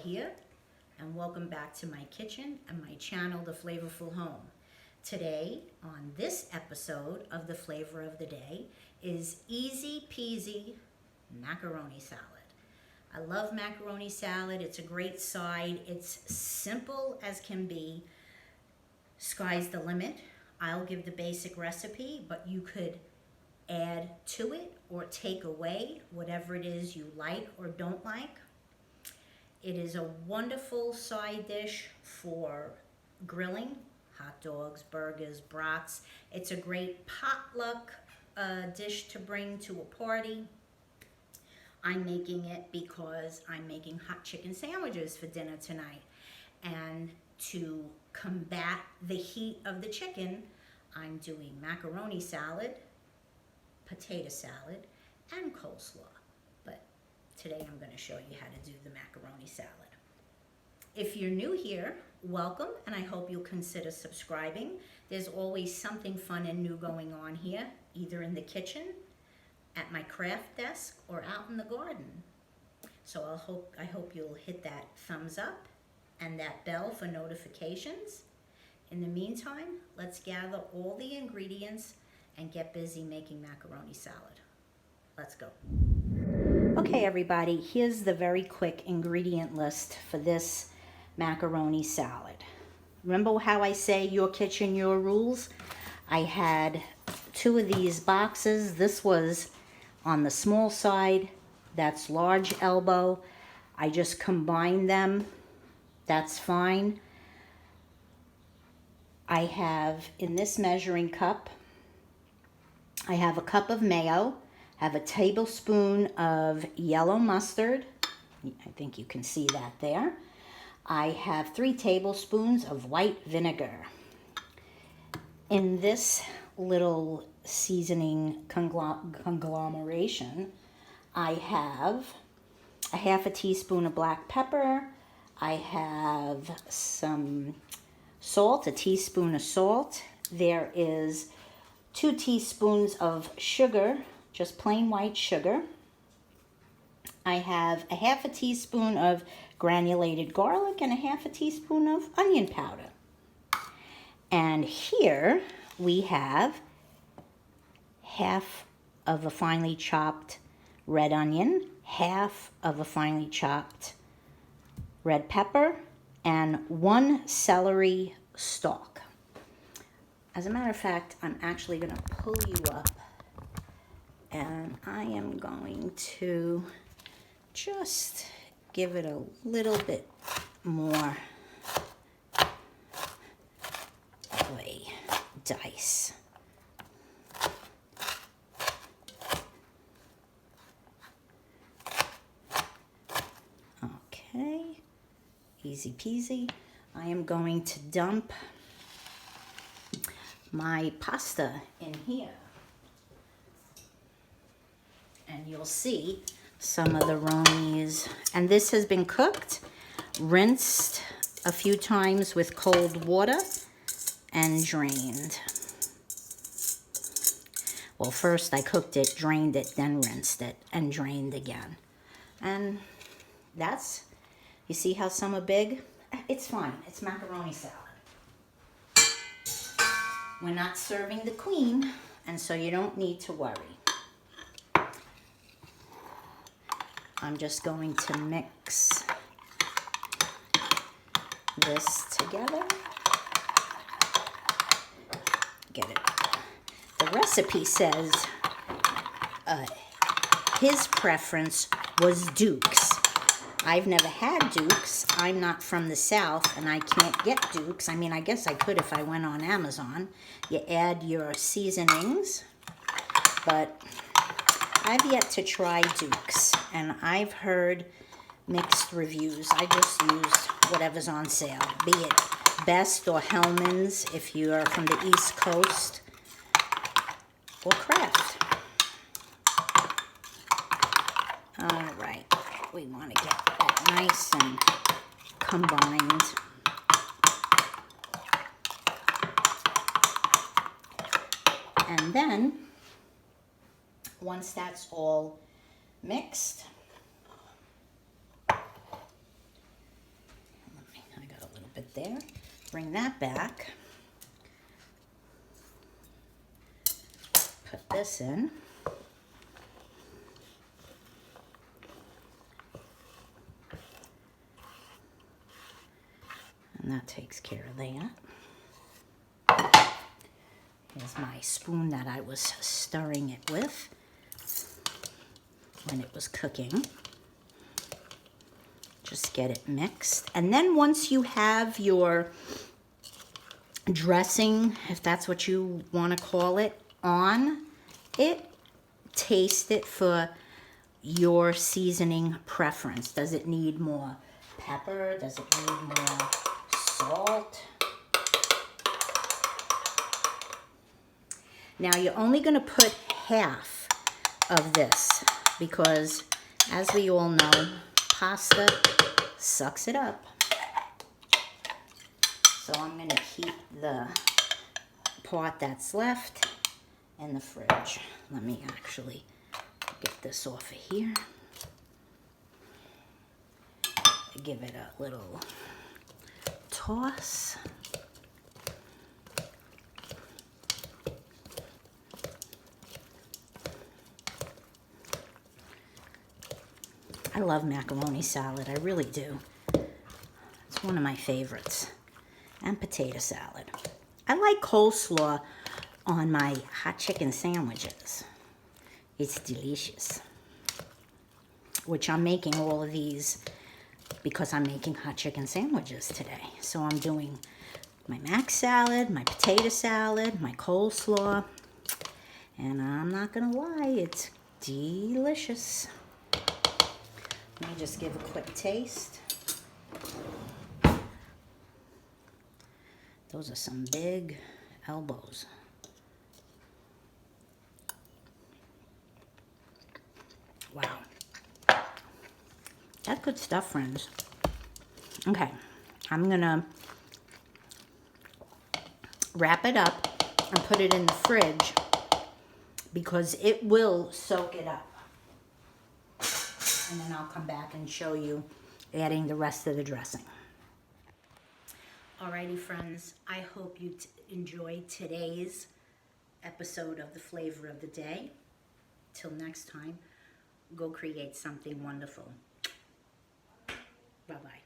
here, and welcome back to my kitchen and my channel, The Flavorful Home. Today, on this episode of The Flavor of the Day, is easy peasy macaroni salad. I love macaroni salad. It's a great side. It's simple as can be. Sky's the limit. I'll give the basic recipe, but you could add to it or take away whatever it is you like or don't like. It is a wonderful side dish for grilling, hot dogs, burgers, brats. It's a great potluck dish to bring to a party. I'm making it because I'm making hot chicken sandwiches for dinner tonight. And to combat the heat of the chicken, I'm doing macaroni salad, potato salad, and coleslaw. But today I'm going to show you how to do the macaroni salad. If you're new here, welcome, and I hope you'll consider subscribing. There's always something fun and new going on here, either in the kitchen, at my craft desk, or out in the garden. So I hope you'll hit that thumbs up and that bell for notifications. In the meantime, let's gather all the ingredients and get busy making macaroni salad. Let's go. Okay, everybody, here's the very quick ingredient list for this macaroni salad. Remember how I say your kitchen, your rules? I had 2 of these boxes. This was on the small side. That's large elbow. I just combined them. That's fine. I have in this measuring cup, I have a cup of mayo, I have a tablespoon of yellow mustard. I think you can see that there. I have 3 tablespoons of white vinegar. In this little seasoning conglomeration, I have a half a teaspoon of black pepper. I have some salt, a teaspoon of salt. There is 2 teaspoons of sugar, just plain white sugar. I have a half a teaspoon of granulated garlic and a half a teaspoon of onion powder. And here we have half of a finely chopped red onion, half of a finely chopped red pepper, and 1 celery stalk. As a matter of fact, I'm actually going to pull you up, and I am going to just give it a little bit more of a dice. Okay, easy peasy. I am going to dump my pasta in here. And you'll see some of the ronis. And this has been cooked, rinsed a few times with cold water, and drained. Well, first I cooked it, drained it, then rinsed it, and drained again. And that's, you see how some are big? It's fine. It's macaroni salad. We're not serving the queen, and so you don't need to worry. I'm just going to mix this together. Get it. The recipe says his preference was Duke's. I've never had Duke's. I'm not from the South, and I can't get Duke's. I mean, I guess I could if I went on Amazon. You add your seasonings, but I've yet to try Duke's, and I've heard mixed reviews. I just used whatever's on sale, be it Best or Hellman's if you are from the East Coast, or Kraft. All right, we want to get that nice and combined. And then, once that's all mixed, it there. Bring that back. Put this in. And that takes care of that. Here's my spoon that I was stirring it with when it was cooking. Just get it mixed. And then once you have your dressing, if that's what you want to call it, on it, taste it for your seasoning preference. Does it need more pepper? Does it need more salt? Now you're only going to put half of this because, as we all know, pasta sucks it up. So I'm going to keep the part that's left in the fridge. Let me actually get this off of here. Give it a little toss. I love macaroni salad, I really do. It's one of my favorites. And potato salad. I like coleslaw on my hot chicken sandwiches. It's delicious. Which I'm making all of these because I'm making hot chicken sandwiches today. So I'm doing my mac salad, my potato salad, my coleslaw. And I'm not gonna lie, it's delicious. Let me just give a quick taste. Those are some big elbows. Wow. That's good stuff, friends. Okay, I'm gonna wrap it up and put it in the fridge because it will soak it up. And then I'll come back and show you adding the rest of the dressing. Alrighty, friends, I hope you enjoyed today's episode of the Flavor of the Day. Till next time, go create something wonderful. Bye-bye.